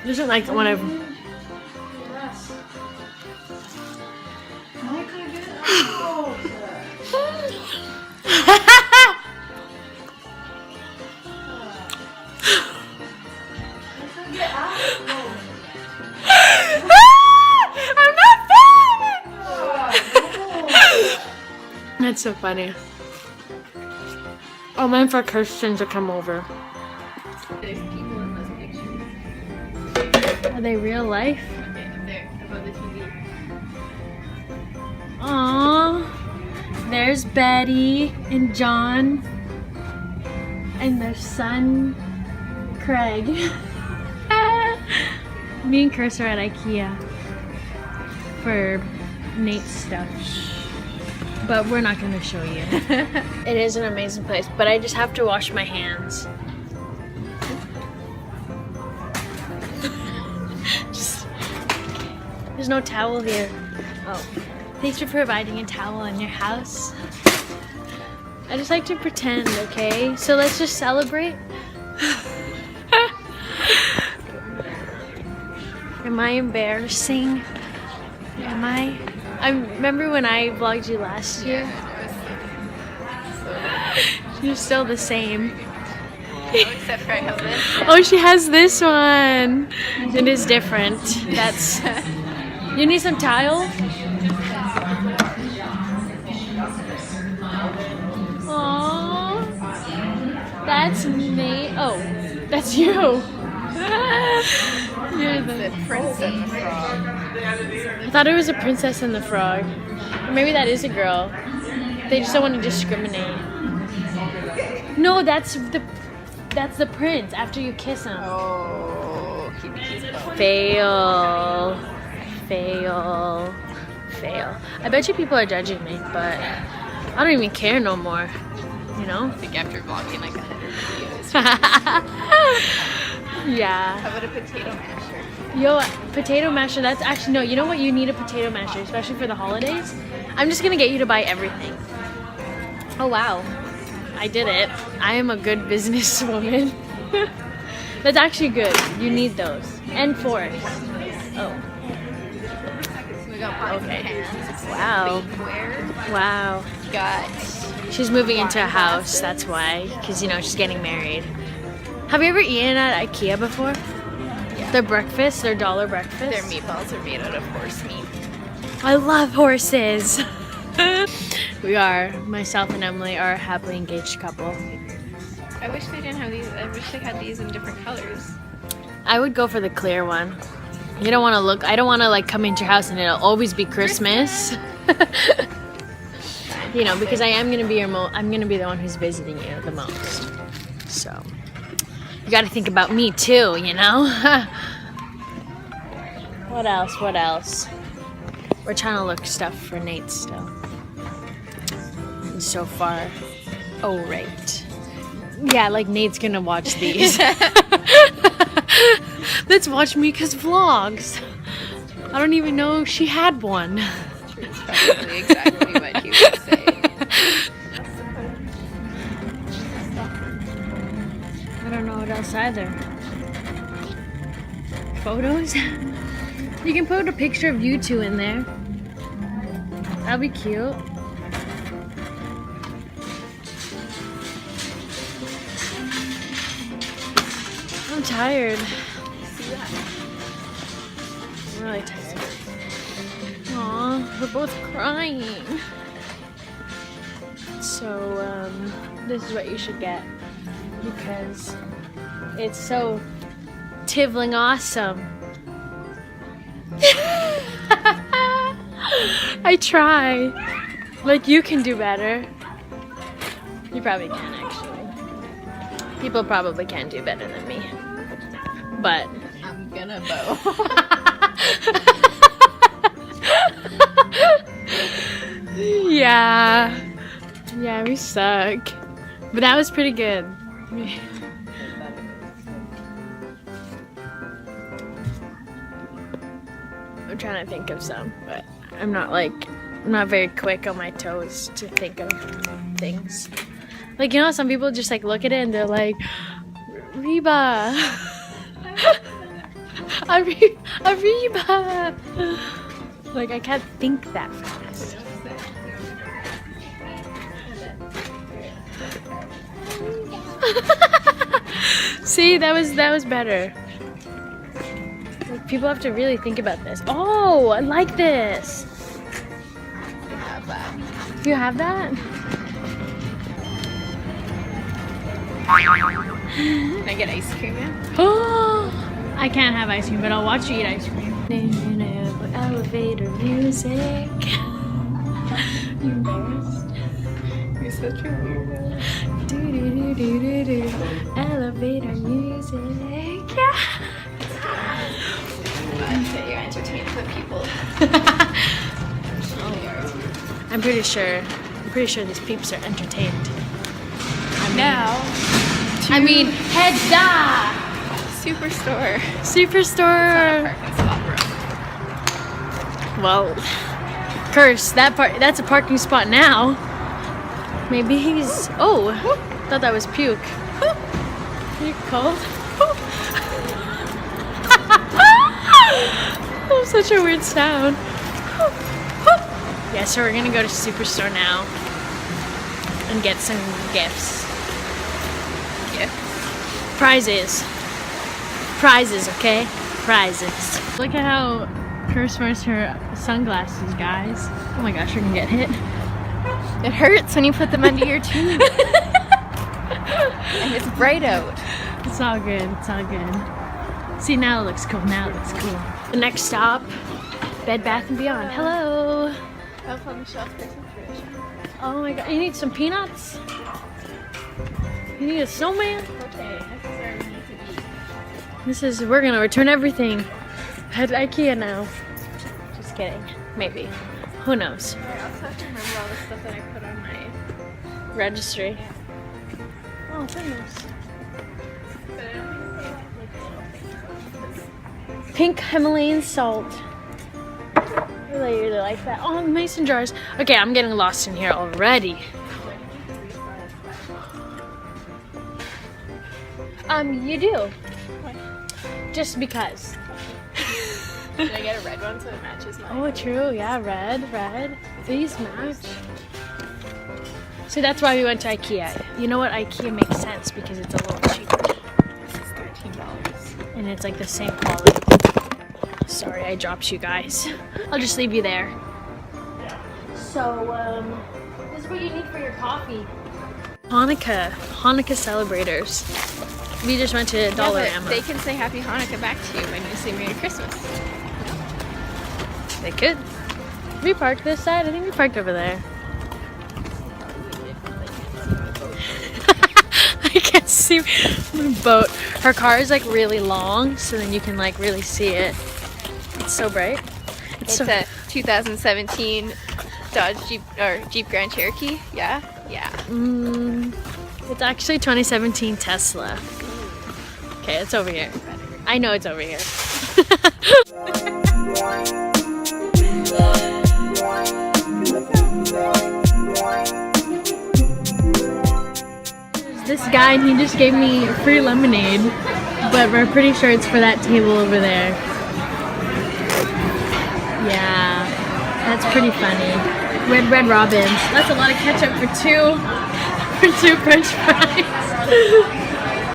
This isn't like one of. I'm not filming. That's so funny. Oh, meant for Kirstin to come over. There's people in those pictures. Are they real life? Okay, up there, above the TV. Aww. There's Betty and John and their son, Craig. Me and Chris are at Ikea for Nate's stuff. But we're not going to show you. It is an amazing place, but I just have to wash my hands. There's no towel here. Oh, thanks for providing a towel in your house. I just like to pretend, okay? So let's just celebrate. Am I embarrassing? Am I? I remember when I vlogged you last year. You're still the same. Except for I have this. Oh, she has this one. It is different. That's. You need some tile? Aww. That's me. Oh, that's you. You're The Prince and the Frog. I thought it was a princess and the frog. Or maybe that is a girl. They just don't want to discriminate. No, that's the prince after you kiss him. Oh, Fail. Fail. Fail. I bet you people are judging me, but I don't even care no more. You know? I think after vlogging like 100 videos. Yeah. How about a potato masher? Yo, potato masher, that's actually, no, you know what? You need a potato masher, especially for the holidays. I'm just gonna get you to buy everything. Oh, wow. I did it. I am a good businesswoman. That's actually good. You need those. And forks. Oh. So we got pots and pans. Wow. Bakeware. Wow. Got. She's moving into a house, that's why. Because, you know, she's getting married. Have you ever eaten at Ikea before? Yeah. Their breakfast, their dollar breakfast? Their meatballs are made out of horse meat. I love horses. Myself and Emily are a happily engaged couple. I wish they didn't have these. I wish they had these in different colors. I would go for the clear one. You don't want to look, I don't want to like come into your house and it'll always be Christmas. You know, because I am going to be I'm going to be the one who's visiting you the most. So, you got to think about me too, you know? What else? What else? We're trying to look stuff for Nate still. And so far, oh right. Yeah, like Nate's gonna watch these. Let's watch Mika's vlogs. I don't even know she had one. It's probably exactly what he would say. I don't know what else either. Photos? You can put a picture of you two in there. That'd be cute. I'm tired. I'm really tired. Aw, we're both crying. So, this is what you should get. Because it's so tivling awesome. I try. Like, you can do better. You probably can, actually. People probably can do better than me. But I'm gonna bow. yeah. Yeah, we suck. But that was pretty good. I'm trying to think of some, but I'm not very quick on my toes to think of things. Like, you know, some people just like look at it and they're like, Reba. Arriba! Like, I can't think that fast. See, that was better. Like, people have to really think about this. Oh, I like this. You have that? Can I get ice cream now? Oh, I can't have ice cream, but I'll watch you eat ice cream. Elevator music. You embarrassed? You're such a weirdo. Do do do do do do. Elevator music. Yeah. You're entertaining the people. I'm pretty sure these peeps are entertained. I mean, heads up! Superstore. Superstore. Well, curse, that's a parking spot now. Maybe he's, oh, thought that was puke. Are you cold? Oh, such a weird sound. Yeah, so we're gonna go to Superstore now and get some gifts. Prizes, okay? Prizes. Look at how Kirst wears her sunglasses, guys. Oh my gosh, you're gonna get hit. It hurts when you put them under your teeth. And it's bright out. It's all good, it's all good. See, now it looks cool, The next stop, Bed Bath & Beyond. Hello. Help on the shelf for some fruit. Oh my god, you need some peanuts? You need a snowman? Okay, this is where we need to be. We're gonna return everything at Ikea now. Just kidding. Maybe. Who knows? I also have to remember all the stuff that I put on my Registry. Yeah. Oh, goodness. But I don't think they have like little things. Pink Himalayan salt. I really like that. Oh, mason jars. Okay, I'm getting lost in here already. You do. Why? Just because. Did I get a red one so it matches mine? Oh, true. Yeah, red. These match. See, that's why we went to Ikea. You know what? Ikea makes sense because it's a little cheaper. This is $13. And it's like the same quality. Sorry, I dropped you guys. I'll just leave you there. So, this is what you need for your coffee. Hanukkah celebrators. We just went to Dollarama. They can say Happy Hanukkah back to you when you say Merry Christmas. They could. We parked this side. I think we parked over there. I can't see the boat. Her car is like really long, so then you can like really see it. It's so bright. It's a 2017 Dodge Jeep Grand Cherokee. Yeah. It's actually 2017 Tesla. Okay, it's over here. I know it's over here. There's this guy and he just gave me free lemonade, but we're pretty sure it's for that table over there. Yeah, that's pretty funny. Red Robins. That's a lot of ketchup for two French fries.